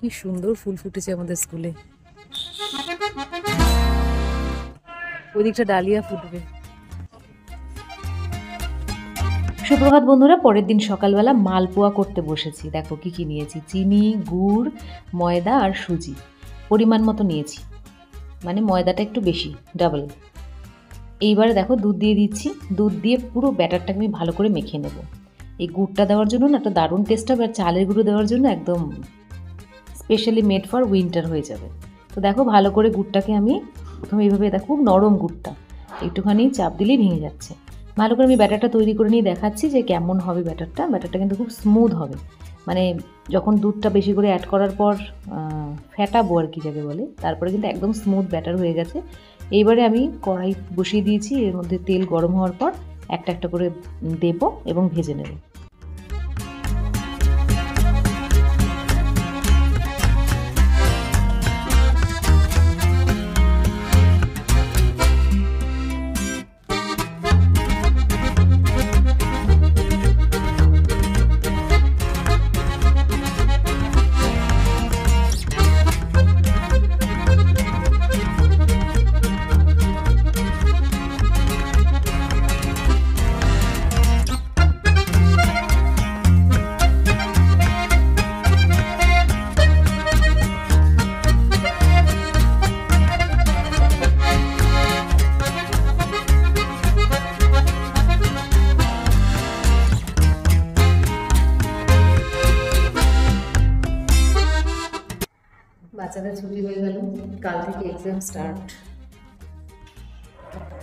কি সুন্দর ফুল ফুটেছে আমাদের স্কুলে। ওই দিকটা ডালিয়া ফুটবে। সুপ্রভাত বন্ধুরা, পরের দিন সকালবেলা মালপোয়া করতে বসেছি। দেখো কি কি নিয়েছি, চিনি, গুড়, ময়দা আর সুজি পরিমাণ মতো নিয়েছি, মানে ময়দাটা একটু বেশি, ডাবল। এইবারে দেখো দুধ দিয়ে দিচ্ছি, দুধ দিয়ে পুরো ব্যাটারটাকে আমি ভালো করে মেখে নেব। এই গুড়টা দেওয়ার জন্য না একটা দারুণ টেস্ট হবে, আর চালের গুঁড়ো দেওয়ার জন্য একদম স্পেশালি মেড ফর উইন্টার হয়ে যাবে। তো দেখো ভালো করে গুড়টাকে আমি প্রথমে এইভাবে, দেখো নরম গুড়টা, একটুখানি চাপ দিলেই ভেঙে যাচ্ছে। ভালো করে আমি ব্যাটারটা তৈরি করে নিয়ে দেখাচ্ছি যে কেমন হবে ব্যাটারটা। ব্যাটারটা কিন্তু খুব স্মুথ হবে, মানে যখন দুধটা বেশি করে অ্যাড করার পর ফ্যাটাবো আর কি যাকে বলে, তারপরে কিন্তু একদম স্মুথ ব্যাটার হয়ে গেছে। এইবারে আমি কড়াই বসিয়ে দিয়েছি, এর মধ্যে তেল গরম হওয়ার পর একটা একটা করে দেবো এবং ভেজে নেব। বাচ্চাদের ছুটি হয়ে গেল, কাল থেকে এক্সাম স্টার্ট।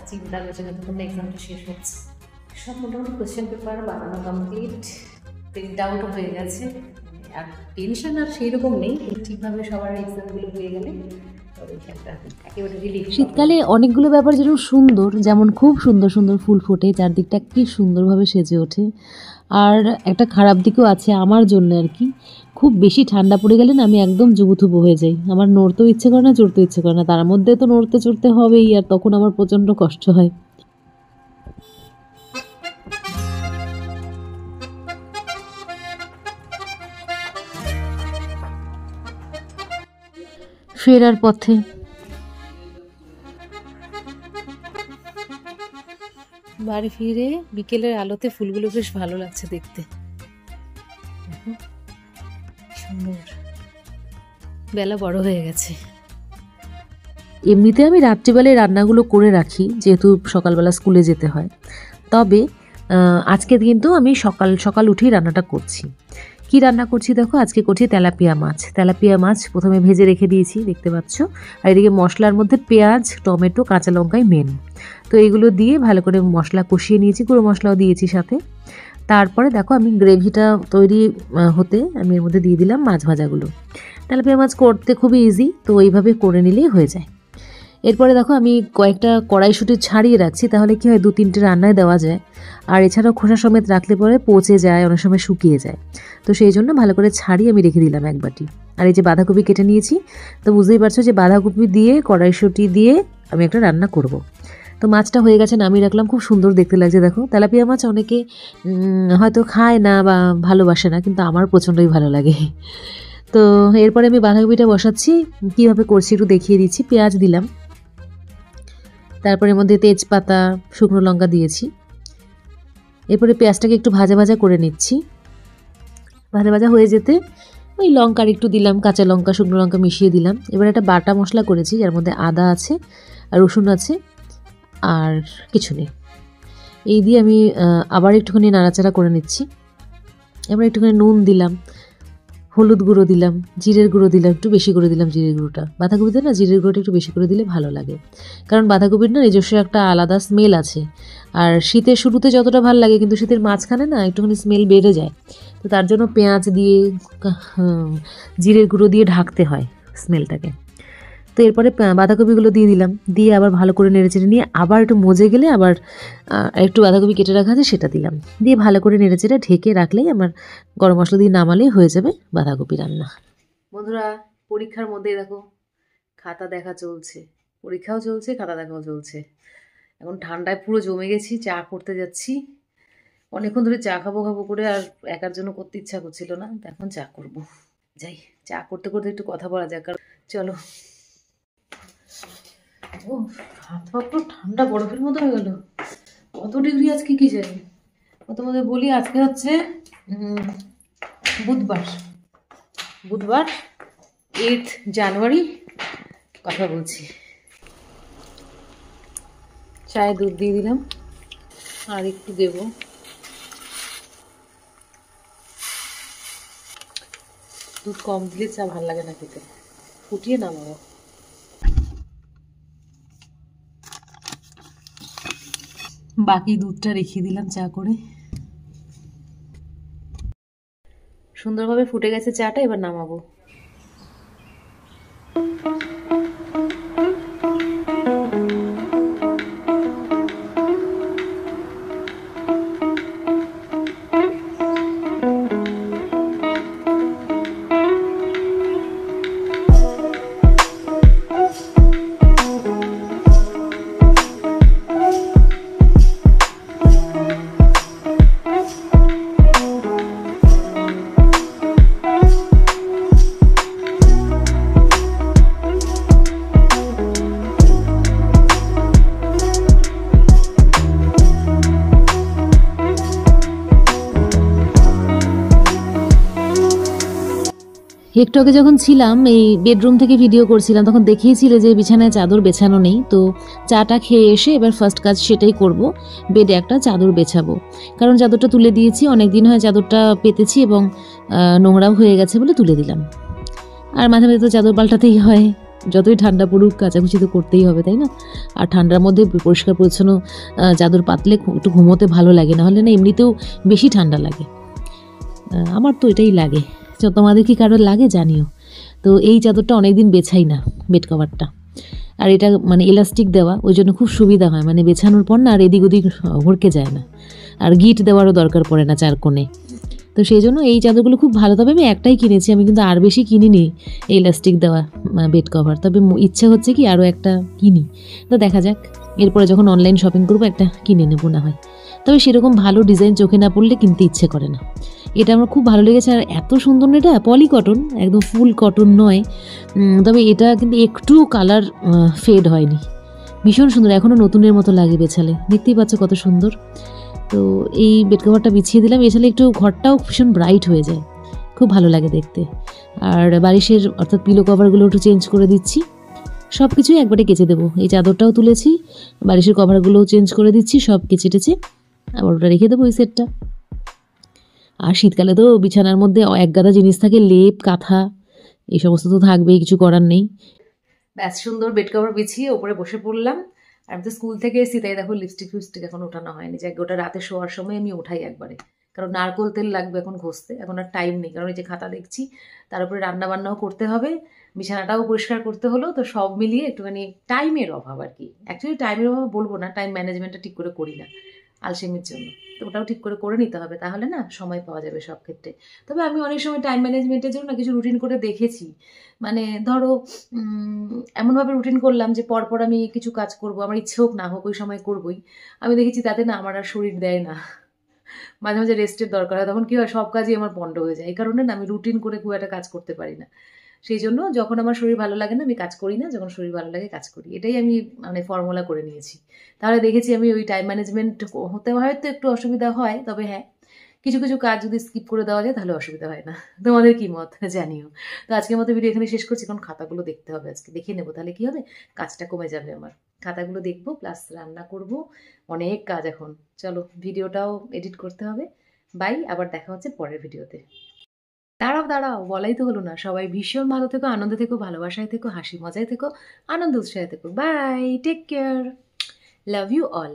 চিন্তা রয়েছে যতক্ষণ না এক্সামটা শেষ হচ্ছে। সব মোটামুটি কোয়েশ্চেন পেপার বানানো কমপ্লিট, প্রিন্ট আউটও হয়ে গেছে। আর টেনশন আর সেই রকম নেই, ঠিকভাবে সবার এক্সামগুলো হয়ে গেলে শীতকালে অনেকগুলো ব্যাপার যেরকম সুন্দর, যেমন খুব সুন্দর সুন্দর ফুল ফোটে, চারদিকটা কি সুন্দরভাবে সেজে ওঠে। আর একটা খারাপ দিকও আছে আমার জন্য আর কি, খুব বেশি ঠান্ডা পড়ে গেলে না আমি একদম জুবুথুবু হয়ে যাই, আমার নড়তেও ইচ্ছে করে না, চড়তেও ইচ্ছে করে না, তার মধ্যে তো নড়তে চড়তে হবেই, আর তখন আমার প্রচণ্ড কষ্ট হয়। ফেরার পথে বাড়ি ফিরে বিকেলের আলোতে ফুলগুলো বেশ ভালো লাগছে দেখতে, সুন্দর। বেলা বড় হয়ে গেছে। এমনিতে আমি রাত্রিবেলায় রান্নাগুলো করে রাখি, যেহেতু সকালবেলা স্কুলে যেতে হয়। তবে আজকে কিন্তু আমি সকাল সকাল উঠেই রান্নাটা করছি। কি রান্না করছি দেখো, আজকে করছি তেলাপিয়া মাছ। তেলাপিয়া মাছ প্রথমে ভেজে রেখে দিয়েছি, দেখতে পাচ্ছ। আর এদিকে মশলার মধ্যে পেঁয়াজ, টমেটো, কাঁচা লঙ্কাই মেন। তো এগুলো দিয়ে ভালো করে মশলা কষিয়ে নিয়েছি, গুঁড়ো মশলাও দিয়েছি সাথে। তারপরে দেখো আমি গ্রেভিটা তৈরি হতে আমি এর মধ্যে দিয়ে দিলাম মাছ ভাজাগুলো। তেলাপিয়া মাছ করতে খুবই ইজি, তো এইভাবে করে নিলেই হয়ে যায়। এরপরে দেখো আমি কয়েকটা কড়াইশুঁটি ছাড়িয়ে রাখছি, তাহলে কি হয় 2-3টে রান্নায় দেওয়া যায়। আর এছাড়াও খোসা সমেত রাখলে পরে পচে যায়, অনেক সময় শুকিয়ে যায়। তো সেই জন্য ভালো করে ছাড়িয়ে আমি রেখে দিলাম এক বাটি। আর এই যে বাঁধাকপি কেটে নিয়েছি, তো বুঝতেই পারছো যে বাঁধাকপি দিয়ে কড়াইশুঁটি দিয়ে আমি একটা রান্না করব। তো মাছটা হয়ে গেছে, নামিয়ে রাখলাম, খুব সুন্দর দেখতে লাগছে দেখো। তেলাপিয়া মাছ অনেকে হয়তো খায় না বা ভালোবাসে না, কিন্তু আমার প্রচণ্ডই ভালো লাগে। তো এরপরে আমি বাঁধাকপিটা বসাচ্ছি, কীভাবে করছি একটু দেখিয়ে দিচ্ছি। পেঁয়াজ দিলাম, তারপরে এর মধ্যে তেজপাতা, শুকনো লঙ্কা দিয়েছি। এরপরে পেঁয়াজটাকে একটু ভাজা ভাজা করে নিচ্ছি। ভাজা ভাজা হয়ে যেতে ওই লঙ্কার একটু দিলাম, কাঁচা লঙ্কা শুকনো লঙ্কা মিশিয়ে দিলাম। এবার একটা বাটা মশলা করেছি, যার মধ্যে আদা আছে আর রসুন আছে, আর কিছু নেই। এই দিয়ে আমি আবার একটুখানি নাড়াচাড়া করে নিচ্ছি। এবার একটুখানি নুন দিলাম, হলুদ গুঁড়ো দিলাম, জিরের গুঁড়ো দিলাম, একটু বেশি করে দিলাম জিরের গুঁড়োটা। বাঁধাকপিতে না জিরের গুঁড়োটা একটু বেশি করে দিলে ভালো লাগে, কারণ বাঁধাকপির না নিজস্ব একটা আলাদা স্মেল আছে। আর শীতের শুরুতে যতটা ভালো লাগে, কিন্তু শীতের মাঝখানে না একটুখানি স্মেল বেড়ে যায়। তো তার জন্য পেঁয়াজ দিয়ে জিরের গুঁড়ো দিয়ে ঢাকতে হয় স্মেলটাকে। তো এরপরে বাঁধাকপিগুলো দিয়ে দিলাম, দিয়ে আবার ভালো করে নেড়েচেড়ে নিয়ে আবার একটু মজে গেলে আবার একটু বাঁধাকপি কেটে রাখা আছে সেটা দিলাম, দিয়ে ভালো করে নেড়েচেড়ে ঢেকে রাখলেই আমার গরম মশলা দিয়ে নামালেই হয়ে যাবে বাঁধাকপি রান্না। বন্ধুরা, পরীক্ষার মধ্যে দেখো খাতা দেখা চলছে, পরীক্ষাও চলছে, খাতা দেখাও চলছে। এখন ঠান্ডায় পুরো জমে গেছি, চা করতে যাচ্ছি। অনেকক্ষণ ধরে চা খাবো খাবো করে আর একার জন্য করতে ইচ্ছা করছিল না, তো এখন চা করবো। যাই, চা করতে করতে একটু কথা বলা যাক। কারণ চলো, ও হাত পা পুরো ঠান্ডা বরফের মতো হয়ে গেল। কত ডিগ্রি আজকে কি জানি। তোমাদের বলি আজকে হচ্ছে বুধবার 8 জানুয়ারি কথা বলছি। চায়ে দুধ দিয়ে দিলাম, আর একটু দেব। দুধ কম দিলে চা ভালো লাগে না খেতে। ফুটিয়ে নামাবো। বাকি দুধটা রেখে দিলাম চা করে। সুন্দরভাবে ফুটে গেছে চাটা, এবার নামাবো। একটু আগে যখন ছিলাম এই বেডরুম থেকে ভিডিও করছিলাম, তখন দেখিয়েছিলে যে বিছানায় চাদর বেছানো নেই। তো চাটা খেয়ে এসে এবার ফার্স্ট কাজ সেটাই করব, বেডে একটা চাদর বেছাবো। কারণ চাদরটা তুলে দিয়েছি, অনেক দিন হয় চাদরটা পেতেছি এবং নোংরাও হয়ে গেছে বলে তুলে দিলাম। আর মাঝে মাঝে তো চাদর পাল্টাতেই হয়, যতই ঠান্ডা পড়ুক কাচাকুচি তো করতেই হবে, তাই না? আর ঠান্ডার মধ্যে পরিষ্কার পরিচ্ছন্ন চাদর পাতলে একটু ঘুমোতে ভালো লাগে, নাহলে না এমনিতেও বেশি ঠান্ডা লাগে। আমার তো এটাই লাগে। তোমাদের কি কারোর লাগে জানিও। তো এই চাদরটা অনেকদিন বেছাই না, বেড কভারটা। আর এটা মানে ইলাস্টিক দেওয়া, ওই জন্য খুব সুবিধা হয়, মানে বেছানোর পর না আর এদিক ওদিক হড়কে যায় না, আর গিট দেওয়ারও দরকার পড়ে না চার কোণে। তো সেই জন্য এই চাদরগুলো খুব ভালো। তবে আমি একটাই কিনেছি, আমি কিন্তু আর বেশি কিনিনি এই ইলাস্টিক দেওয়া বেড কভার। তবে ইচ্ছে হচ্ছে কি আরও একটা কিনি, তো দেখা যাক এরপরে যখন অনলাইন শপিং করবো একটা কিনে নেবো না হয়। তবে সেরকম ভালো ডিজাইন চোখে না পড়লে কিনতে ইচ্ছে করে না। এটা আমার খুব ভালো লেগেছে, আর এত সুন্দর না, এটা পলি কটন, একদম ফুল কটন নয়। তবে এটা কিন্তু একটু কালার ফেড হয়নি, ভীষণ সুন্দর, এখনও নতুনের মতো লাগে বেছালে। দেখতেই পাচ্ছ কত সুন্দর। তো এই বেড কভারটা বিছিয়ে দিলাম, এছাড়া একটু ঘরটাও ভীষণ ব্রাইট হয়ে যায়, খুব ভালো লাগে দেখতে। আর বালিশের অর্থাৎ পিলো কভারগুলো একটু চেঞ্জ করে দিচ্ছি, সব কিছুই একবারে কেচে দেবো। এই চাদরটাও তুলেছি, বালিশের কভারগুলোও চেঞ্জ করে দিচ্ছি, সব কেচে টেচে আবার ওটা রেখে দেবো ওই সেটটা। আর শীতকালে তো বিছানার মধ্যে এক গাদা জিনিস থাকে, লেপ কাঁথা এই সমস্ত তো থাকবেই, কিছু করার নেই। ব্যাস সুন্দর বেড কভার বিছিয়ে ওপরে বসে পড়লাম। আর আমি তো স্কুল থেকে এসেছি, তাই দেখো লিপস্টিক এখন ওঠানো হয়নি, যাকে ওটা রাতে শোয়ার সময় আমি ওঠাই একবারে, কারণ নারকোল তেল লাগবে এখন ঘষতে, এখন আর টাইম নেই। কারণ এই যে খাতা দেখছি, তার উপরে রান্নাবান্নাও করতে হবে, বিছানাটাও পরিষ্কার করতে হলো, তো সব মিলিয়ে একটুখানি টাইমের অভাব আর কি। অ্যাকচুয়ালি টাইমের অভাব বলবো না, টাইম ম্যানেজমেন্টটা ঠিক করে করি না আলসেমির জন্য। তো ওটাও ঠিক করে নিতে হবে, তাহলে না সময় পাওয়া যাবে সব ক্ষেত্রে। তবে আমি অনেক সময় টাইম ম্যানেজমেন্টের জন্য কিছু রুটিন করে দেখেছি, মানে ধরো এমনভাবে রুটিন করলাম যে পরপর আমি কিছু কাজ করব, আমার ইচ্ছে হোক না হোক ওই সময় করবই। আমি দেখেছি তাতে না আমার আর শরীর দেয় না, মাঝে মাঝে রেস্টের দরকার হয়, তখন কী হয় সব কাজই আমার পণ্ড হয়ে যায়। এই কারণে না আমি রুটিন করে খুব একটা কাজ করতে পারি না। সেই জন্য যখন আমার শরীর ভালো লাগে না আমি কাজ করি না, যখন শরীর ভালো লাগে কাজ করি, এটাই আমি মানে ফর্মুলা করে নিয়েছি। তাহলে দেখেছি আমি ওই টাইম ম্যানেজমেন্ট হতে হয়তো একটু অসুবিধা হয়, তবে হ্যাঁ কিছু কিছু কাজ যদি স্কিপ করে দেওয়া যায় তাহলে অসুবিধা হয় না। তোমাদের কি মত জানিও। তো আজকের মতো ভিডিও এখানে শেষ করছি, কারণ খাতাগুলো দেখতে হবে, আজকে দেখে নেবো, তাহলে কি হবে কাজটা কমে যাবে আমার। খাতাগুলো দেখবো প্লাস রান্না করব, অনেক কাজ এখন। চলো ভিডিওটাও এডিট করতে হবে। বাই, আবার দেখা হচ্ছে পরের ভিডিওতে। দাঁড়াও বলাই তো হলো না। সবাই ভীষণ ভালো থেকো, আনন্দ থেকো, ভালোবাসায় থেকো, হাসি মজায় থেকো, আনন্দ উৎসাহে থেকো। Bye, take care, love you all.